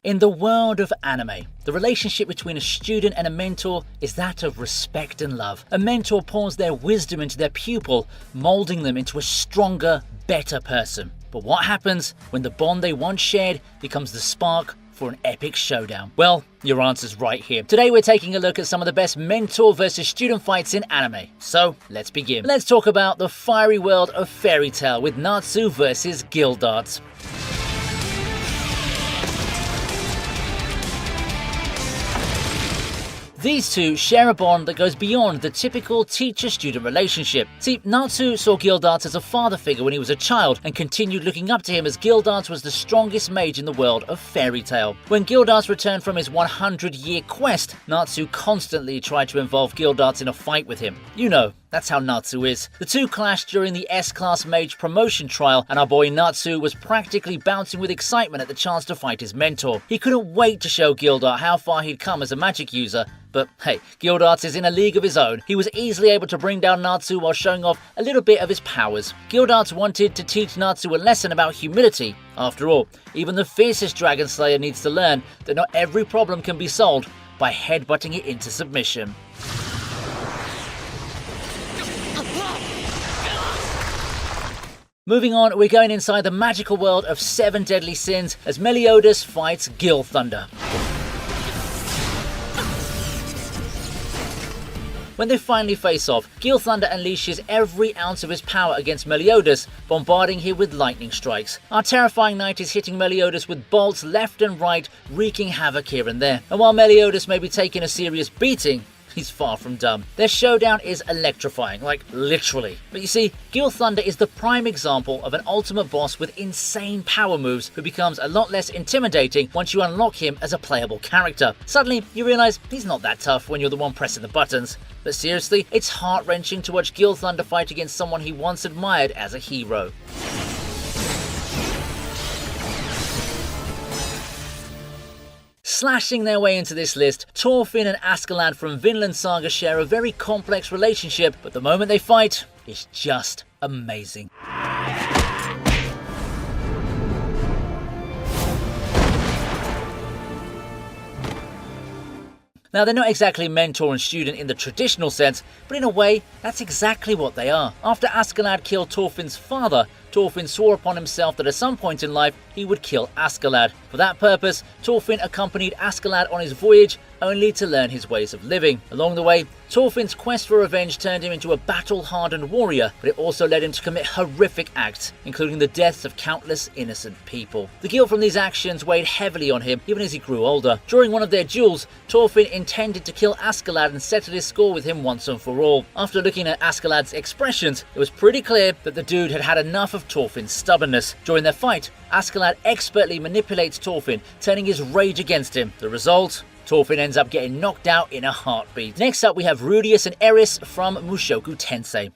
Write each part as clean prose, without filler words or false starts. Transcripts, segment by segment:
In the world of anime, the relationship between a student and a mentor is that of respect and love. A mentor pours their wisdom into their pupil, molding them into a stronger, better person. But what happens when the bond they once shared becomes the spark for an epic showdown? Well, your answer's right here. Today we're taking a look at some of the best mentor versus student fights in anime. So, let's begin. Let's talk about the fiery world of Fairy Tail with Natsu versus Gildart. These two share a bond that goes beyond the typical teacher-student relationship. See, Natsu saw Gildart as a father figure when he was a child and continued looking up to him as Gildart was the strongest mage in the world of Fairy Tail. When Gildart returned from his 100-year quest, Natsu constantly tried to involve Gildart in a fight with him. You know, that's how Natsu is. The two clashed during the S-Class Mage promotion trial, and our boy Natsu was practically bouncing with excitement at the chance to fight his mentor. He couldn't wait to show Gildart how far he'd come as a magic user, but hey, Gildart is in a league of his own. He was easily able to bring down Natsu while showing off a little bit of his powers. Gildart wanted to teach Natsu a lesson about humility. After all, even the fiercest Dragon Slayer needs to learn that not every problem can be solved by headbutting it into submission. Moving on, we're going inside the magical world of 7 Deadly Sins as Meliodas fights Gil Thunder. When they finally face off, Gil Thunder unleashes every ounce of his power against Meliodas, bombarding him with lightning strikes. Our terrifying knight is hitting Meliodas with bolts left and right, wreaking havoc here and there. And while Meliodas may be taking a serious beating, he's far from dumb. Their showdown is electrifying, like literally. But you see, Gil Thunder is the prime example of an ultimate boss with insane power moves who becomes a lot less intimidating once you unlock him as a playable character. Suddenly, you realise he's not that tough when you're the one pressing the buttons. But seriously, it's heart-wrenching to watch Gil Thunder fight against someone he once admired as a hero. Slashing their way into this list, Thorfinn and Askeladd from Vinland Saga share a very complex relationship, but the moment they fight is just amazing. Now, they're not exactly mentor and student in the traditional sense, but in a way, that's exactly what they are. After Askeladd killed Thorfinn's father, Thorfinn swore upon himself that at some point in life he would kill Askeladd. For that purpose, Thorfinn accompanied Askeladd on his voyage, only to learn his ways of living. Along the way, Thorfinn's quest for revenge turned him into a battle-hardened warrior, but it also led him to commit horrific acts, including the deaths of countless innocent people. The guilt from these actions weighed heavily on him, even as he grew older. During one of their duels, Thorfinn intended to kill Askeladd and settle his score with him once and for all. After looking at Askeladd's expressions, it was pretty clear that the dude had had enough of Thorfinn's stubbornness. During their fight, Askeladd expertly manipulates Thorfinn, turning his rage against him. The result? Thorfinn ends up getting knocked out in a heartbeat. Next up, we have Rudius and Eris from Mushoku Tensei.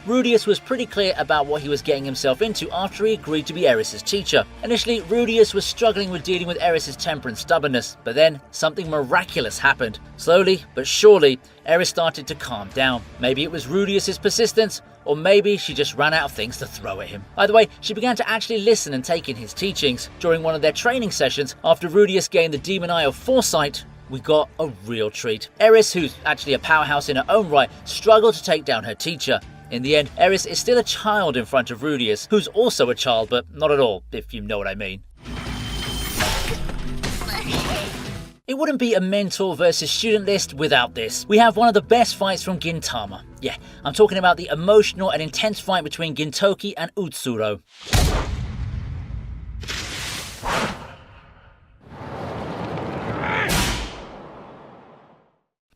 Rudius was pretty clear about what he was getting himself into after he agreed to be Eris's teacher. Initially, Rudius was struggling with dealing with Eris's temper and stubbornness, but then something miraculous happened. Slowly but surely, Eris started to calm down. Maybe it was Rudius's persistence, or maybe she just ran out of things to throw at him. Either way, she began to actually listen and take in his teachings. During one of their training sessions, after Rudius gained the Demon Eye of Foresight, we got a real treat. Eris, who's actually a powerhouse in her own right, struggled to take down her teacher. In the end, Eris is still a child in front of Rudius, who's also a child, but not at all, if you know what I mean. It wouldn't be a mentor versus student list without this. We have one of the best fights from Gintama. Yeah, I'm talking about the emotional and intense fight between Gintoki and Utsuro.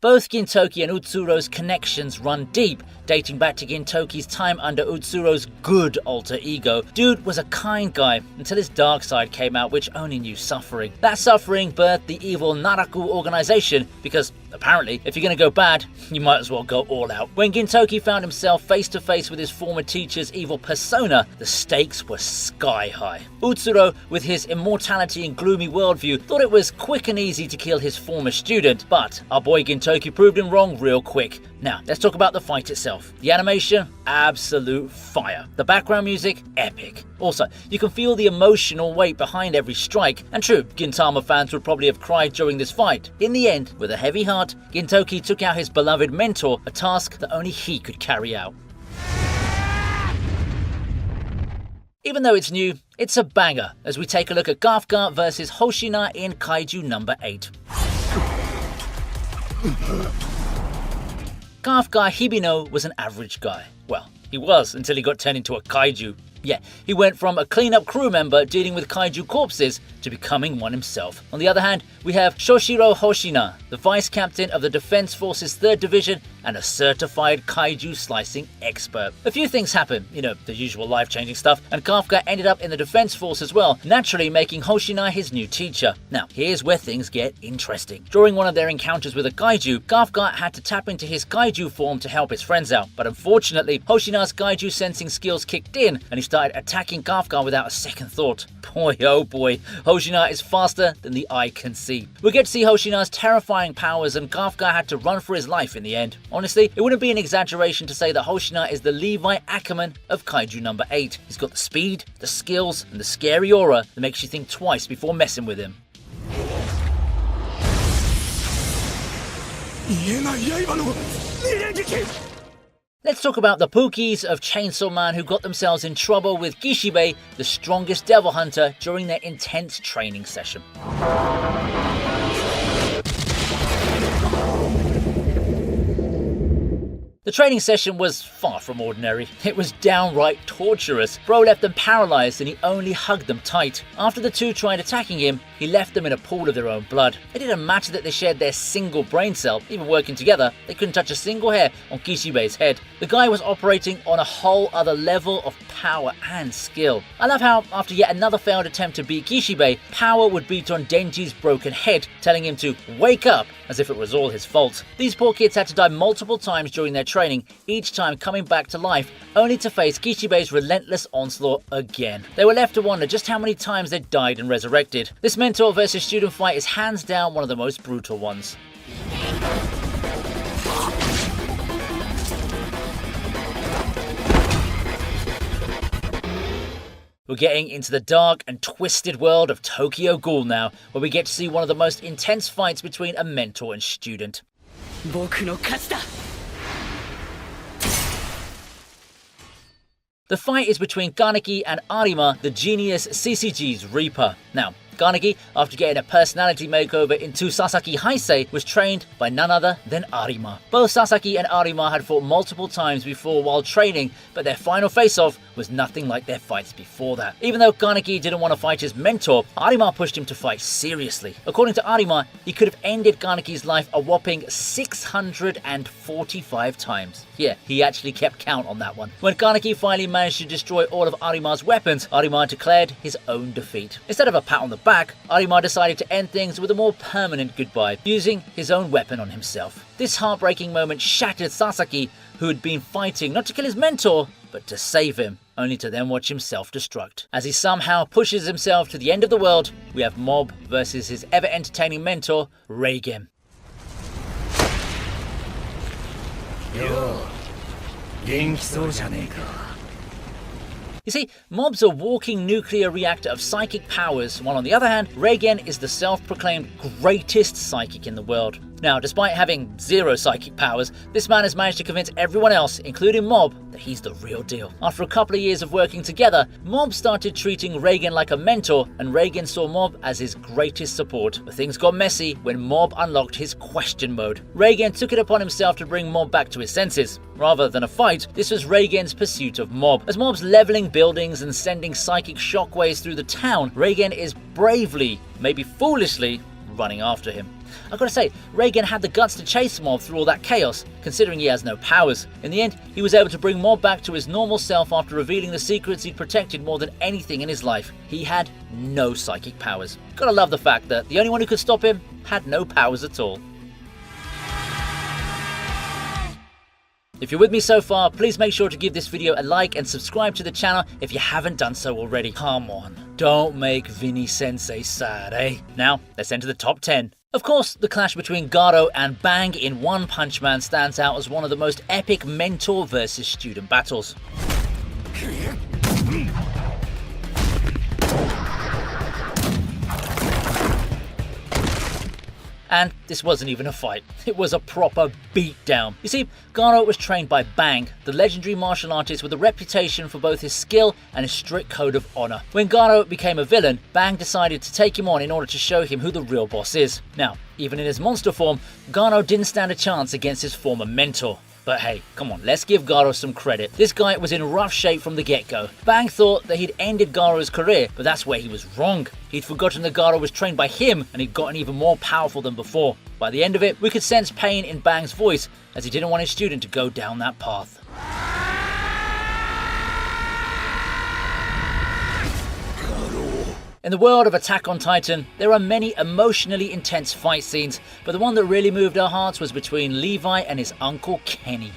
Both Gintoki and Utsuro's connections run deep, dating back to Gintoki's time under Utsuro's good alter ego. Dude was a kind guy until his dark side came out, which only knew suffering. That suffering birthed the evil Naraku organization, because apparently, if you're gonna go bad, you might as well go all out. When Gintoki found himself face to face with his former teacher's evil persona, the stakes were sky high. Utsuro, with his immortality and gloomy worldview, thought it was quick and easy to kill his former student, but our boy Gintoki like he proved him wrong real quick. Now, let's talk about the fight itself. The animation, absolute fire. The background music, epic. Also, you can feel the emotional weight behind every strike, and true, Gintama fans would probably have cried during this fight. In the end, with a heavy heart, Gintoki took out his beloved mentor, a task that only he could carry out. Even though it's new, it's a banger as we take a look at Kafka vs Hoshina in Kaiju number 8. Kafka Hibino was an average guy. Well, he was until he got turned into a kaiju. Yeah, he went from a cleanup crew member dealing with kaiju corpses to becoming one himself. On the other hand, we have Shoshiro Hoshina, the vice captain of the Defense Force's 3rd Division and a certified kaiju slicing expert. A few things happen, the usual life-changing stuff, and Kafka ended up in the Defense Force as well, naturally making Hoshina his new teacher. Now, here's where things get interesting. During one of their encounters with a kaiju, Kafka had to tap into his kaiju form to help his friends out, but unfortunately, Hoshina's kaiju sensing skills kicked in and he started attacking Kafka without a second thought. Boy oh boy, Hoshina is faster than the eye can see. We get to see Hoshina's terrifying powers and Kafka had to run for his life in the end. Honestly, it wouldn't be an exaggeration to say that Hoshina is the Levi Ackerman of Kaiju number 8. He's got the speed, the skills, and the scary aura that makes you think twice before messing with him. Let's talk about the Pookies of Chainsaw Man who got themselves in trouble with Gishibe, the strongest devil hunter, during their intense training session. The training session was far from ordinary. It was downright torturous. Bro left them paralyzed and he only hugged them tight. After the two tried attacking him, he left them in a pool of their own blood. It didn't matter that they shared their single brain cell. Even working together, they couldn't touch a single hair on Kishibe's head. The guy was operating on a whole other level of power and skill. I love how, after yet another failed attempt to beat Kishibe, Power would beat on Denji's broken head, telling him to wake up, as if it was all his fault. These poor kids had to die multiple times during their training, each time coming back to life, only to face Kishibe's relentless onslaught again. They were left to wonder just how many times they died and resurrected. This mentor versus student fight is hands down one of the most brutal ones. We're getting into the dark and twisted world of Tokyo Ghoul now, where we get to see one of the most intense fights between a mentor and student. The fight is between Kaneki and Arima, the genius CCG's Reaper. Now, Kaneki, after getting a personality makeover into Sasaki Heisei, was trained by none other than Arima. Both Sasaki and Arima had fought multiple times before while training, but their final face-off was nothing like their fights before that. Even though Kaneki didn't want to fight his mentor, Arima pushed him to fight seriously. According to Arima, he could have ended Kaneki's life a whopping 645 times. Yeah, he actually kept count on that one. When Kaneki finally managed to destroy all of Arima's weapons, Arima declared his own defeat. Instead of a pat on the back, Arima decided to end things with a more permanent goodbye, using his own weapon on himself. This heartbreaking moment shattered Sasaki, who had been fighting not to kill his mentor, but to save him, only to then watch him self-destruct. As he somehow pushes himself to the end of the world, we have Mob versus his ever-entertaining mentor, Reigen. You see, Mob's a walking nuclear reactor of psychic powers, while on the other hand, Reigen is the self-proclaimed greatest psychic in the world. Now, despite having zero psychic powers, this man has managed to convince everyone else, including Mob, that he's the real deal. After a couple of years of working together, Mob started treating Reigen like a mentor, and Reigen saw Mob as his greatest support. But things got messy when Mob unlocked his question mode. Reigen took it upon himself to bring Mob back to his senses. Rather than a fight, this was Reigen's pursuit of Mob. As Mob's leveling buildings and sending psychic shockwaves through the town, Reigen is bravely, maybe foolishly, running after him. I've got to say, Reigen had the guts to chase Mob through all that chaos, considering he has no powers. In the end, he was able to bring Mob back to his normal self after revealing the secrets he'd protected more than anything in his life. He had no psychic powers. Gotta love the fact that the only one who could stop him had no powers at all. If you're with me so far, please make sure to give this video a like and subscribe to the channel if you haven't done so already. Come on, don't make Vinny Sensei sad, eh? Now, let's enter the top 10. Of course, the clash between Garo and Bang in One Punch Man stands out as one of the most epic mentor versus student battles. And this wasn't even a fight, it was a proper beatdown. You see, Garo was trained by Bang, the legendary martial artist with a reputation for both his skill and his strict code of honor. When Garo became a villain, Bang decided to take him on in order to show him who the real boss is. Now, even in his monster form, Garo didn't stand a chance against his former mentor. But hey, come on, let's give Garo some credit. This guy was in rough shape from the get-go. Bang thought that he'd ended Garo's career, but that's where he was wrong. He'd forgotten that Garo was trained by him and he'd gotten even more powerful than before. By the end of it, we could sense pain in Bang's voice as he didn't want his student to go down that path. In the world of Attack on Titan, there are many emotionally intense fight scenes, but the one that really moved our hearts was between Levi and his uncle Kenny.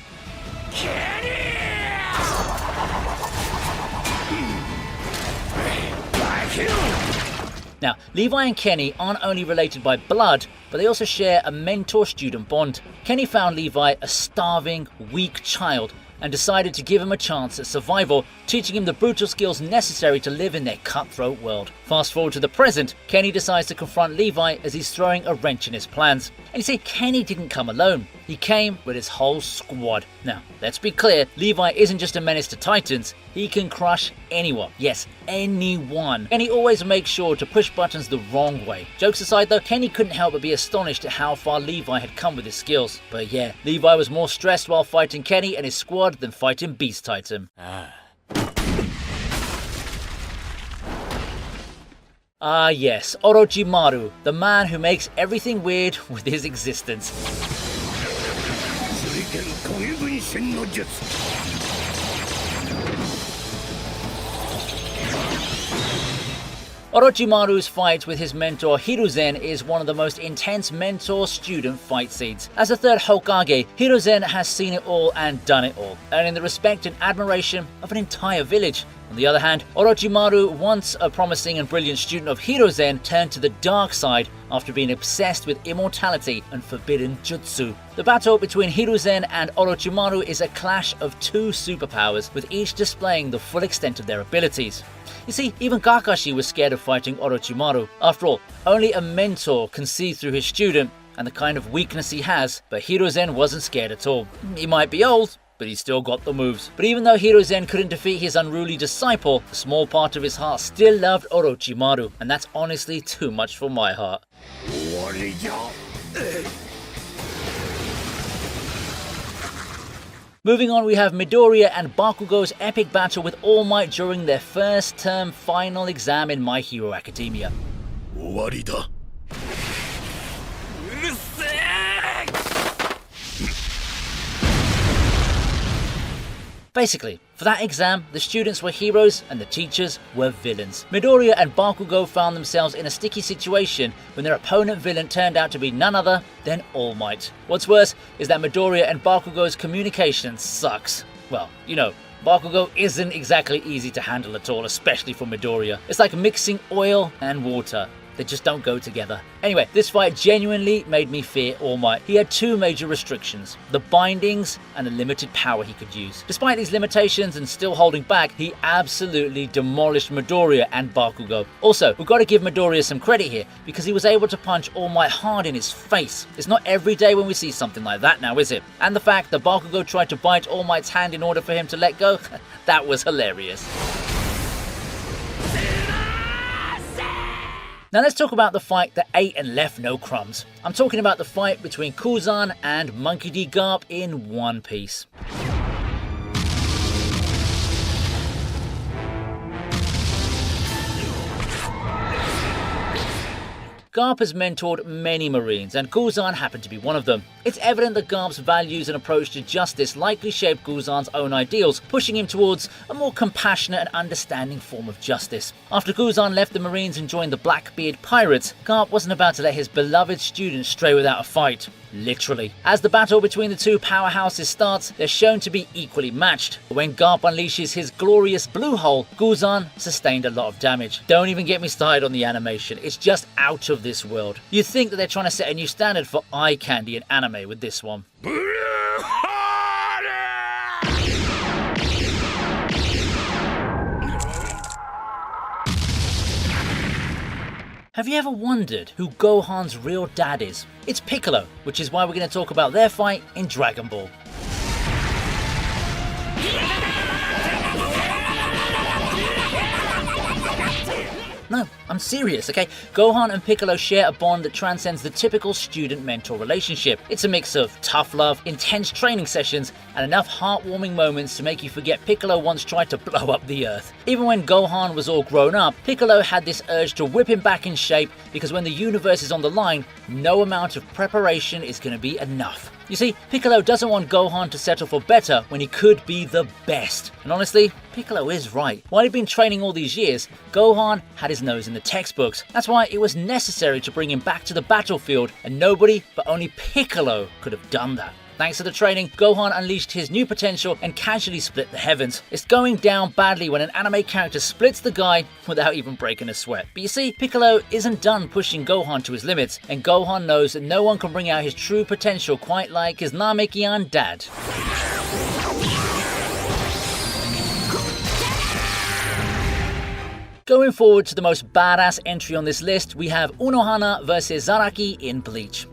Now, Levi and Kenny aren't only related by blood, but they also share a mentor-student bond. Kenny found Levi a starving, weak child and decided to give him a chance at survival, teaching him the brutal skills necessary to live in their cutthroat world. Fast forward to the present, Kenny decides to confront Levi as he's throwing a wrench in his plans. And you see, Kenny didn't come alone. He came with his whole squad. Now, let's be clear, Levi isn't just a menace to Titans, he can crush anyone. Yes, anyone. And he always makes sure to push buttons the wrong way. Jokes aside though, Kenny couldn't help but be astonished at how far Levi had come with his skills. But yeah, Levi was more stressed while fighting Kenny and his squad than fighting Beast Titan. Ah yes, Orochimaru, the man who makes everything weird with his existence. Orochimaru's fight with his mentor Hiruzen is one of the most intense mentor-student fight scenes. As the third Hokage, Hiruzen has seen it all and done it all, earning the respect and admiration of an entire village. On the other hand, Orochimaru, once a promising and brilliant student of Hiruzen, turned to the dark side after being obsessed with immortality and forbidden jutsu. The battle between Hiruzen and Orochimaru is a clash of two superpowers, with each displaying the full extent of their abilities. You see, even Kakashi was scared of fighting Orochimaru. After all, only a mentor can see through his student and the kind of weakness he has, but Hiruzen wasn't scared at all. He might be old, but he still got the moves. But even though Hiruzen couldn't defeat his unruly disciple, a small part of his heart still loved Orochimaru, and that's honestly too much for my heart. Moving on, we have Midoriya and Bakugo's epic battle with All Might during their first term final exam in My Hero Academia. Basically, for that exam, the students were heroes and the teachers were villains. Midoriya and Bakugo found themselves in a sticky situation when their opponent villain turned out to be none other than All Might. What's worse is that Midoriya and Bakugo's communication sucks. Well, you know, Bakugo isn't exactly easy to handle at all, especially for Midoriya. It's like mixing oil and water. They just don't go together. Anyway, this fight genuinely made me fear All Might. He had two major restrictions, the bindings and the limited power he could use. Despite these limitations and still holding back, he absolutely demolished Midoriya and Bakugo. Also, we've got to give Midoriya some credit here, because he was able to punch All Might hard in his face. It's not every day when we see something like that now, is it? And the fact that Bakugo tried to bite All Might's hand in order for him to let go, that was hilarious. Now let's talk about the fight that ate and left no crumbs. I'm talking about the fight between Kuzan and Monkey D. Garp in One Piece. Garp has mentored many Marines, and Kuzan happened to be one of them. It's evident that Garp's values and approach to justice likely shaped Kuzan's own ideals, pushing him towards a more compassionate and understanding form of justice. After Kuzan left the Marines and joined the Blackbeard Pirates, Garp wasn't about to let his beloved student stray without a fight. literally. As the battle between the two powerhouses starts, they're shown to be equally matched. When Garp unleashes his glorious blue hole, Guzan sustained a lot of damage. Don't even get me started on the animation, it's just out of this world. You'd think that they're trying to set a new standard for eye candy in anime with this one. Have you ever wondered who Gohan's real dad is? It's Piccolo, which is why we're going to talk about their fight in Dragon Ball. No, I'm serious, okay? Gohan and Piccolo share a bond that transcends the typical student-mentor relationship. It's a mix of tough love, intense training sessions, and enough heartwarming moments to make you forget Piccolo once tried to blow up the earth. Even when Gohan was all grown up, Piccolo had this urge to whip him back in shape because when the universe is on the line, no amount of preparation is going to be enough. You see, Piccolo doesn't want Gohan to settle for better when he could be the best. And honestly, Piccolo is right. While he'd been training all these years, Gohan had his nose in the textbooks. That's why it was necessary to bring him back to the battlefield, and nobody but only Piccolo could have done that. Thanks to the training, Gohan unleashed his new potential and casually split the heavens. It's going down badly when an anime character splits the guy without even breaking a sweat. But you see, Piccolo isn't done pushing Gohan to his limits, and Gohan knows that no one can bring out his true potential quite like his Namekian dad. Going forward to the most badass entry on this list, we have Unohana vs Zaraki in Bleach.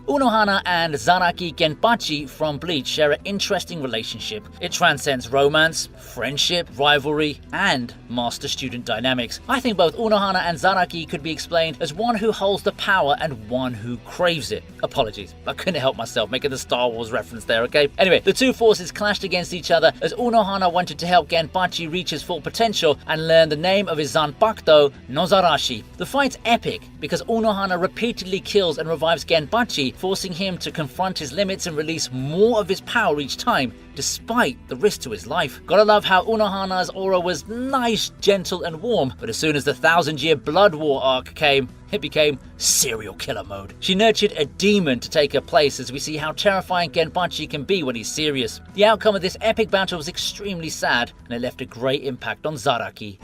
Unohana and Zaraki Genpachi from Bleach share an interesting relationship. It transcends romance, friendship, rivalry, and master-student dynamics. I think both Unohana and Zaraki could be explained as one who holds the power and one who craves it. Apologies, I couldn't help myself making the Star Wars reference there, okay? Anyway, the two forces clashed against each other as Unohana wanted to help Genpachi reach his full potential and learn the name of his Zanpakuto, Nozarashi. The fight's epic because Unohana repeatedly kills and revives Genpachi, forcing him to confront his limits and release more of his power each time, despite the risk to his life. Gotta love how Unohana's aura was nice, gentle, and warm, but as soon as the 1000-year Blood War arc came, it became serial killer mode. She nurtured a demon to take her place as we see how terrifying Genpachi can be when he's serious. The outcome of this epic battle was extremely sad, and it left a great impact on Zaraki.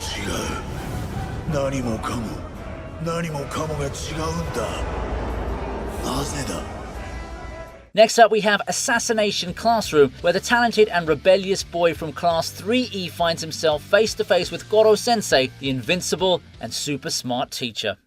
Next up we have Assassination Classroom, where the talented and rebellious boy from Class 3E finds himself face to face with Goro Sensei, the invincible and super smart teacher.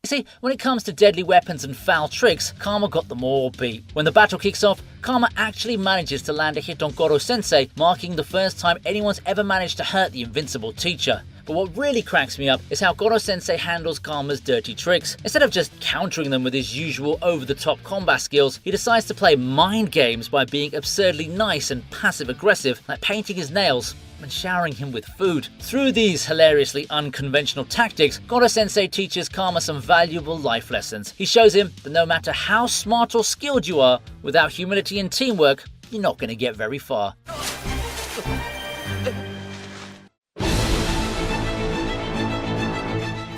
You see, when it comes to deadly weapons and foul tricks, Karma got them all beat. When the battle kicks off, Karma actually manages to land a hit on Goro Sensei, marking the first time anyone's ever managed to hurt the invincible teacher. But what really cracks me up is how Goro Sensei handles Karma's dirty tricks. Instead of just countering them with his usual over-the-top combat skills, he decides to play mind games by being absurdly nice and passive-aggressive, like painting his nails and showering him with food. Through these hilariously unconventional tactics, Goro Sensei teaches Karma some valuable life lessons. He shows him that no matter how smart or skilled you are, without humility and teamwork, you're not going to get very far.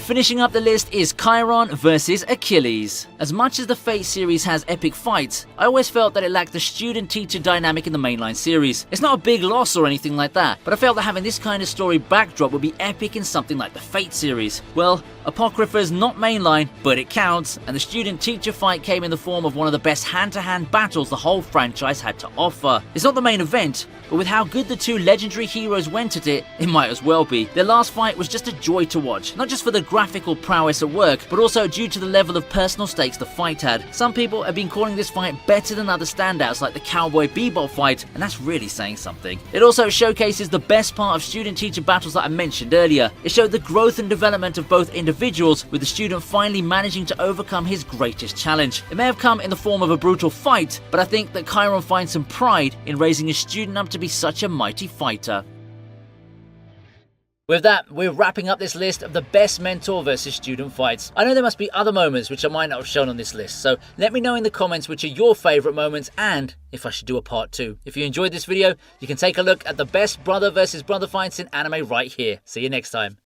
Finishing up the list is Chiron vs Achilles. As much as the Fate series has epic fights, I always felt that it lacked the student-teacher dynamic in the mainline series. It's not a big loss or anything like that, but I felt that having this kind of story backdrop would be epic in something like the Fate series. Well, Apocrypha's not mainline, but it counts, and the student-teacher fight came in the form of one of the best hand-to-hand battles the whole franchise had to offer. It's not the main event, but with how good the two legendary heroes went at it, it might as well be. Their last fight was just a joy to watch, not just for the graphical prowess at work, but also due to the level of personal stakes the fight had. Some people have been calling this fight better than other standouts like the Cowboy Bebop fight, and that's really saying something. It also showcases the best part of student-teacher battles that I mentioned earlier. It showed the growth and development of both individuals, with the student finally managing to overcome his greatest challenge. It may have come in the form of a brutal fight, but I think that Chiron finds some pride in raising his student up to be such a mighty fighter. With that, we're wrapping up this list of the best mentor versus student fights. I know there must be other moments which I might not have shown on this list, so let me know in the comments which are your favourite moments and if I should do a part 2. If you enjoyed this video, you can take a look at the best brother versus brother fights in anime right here. See you next time.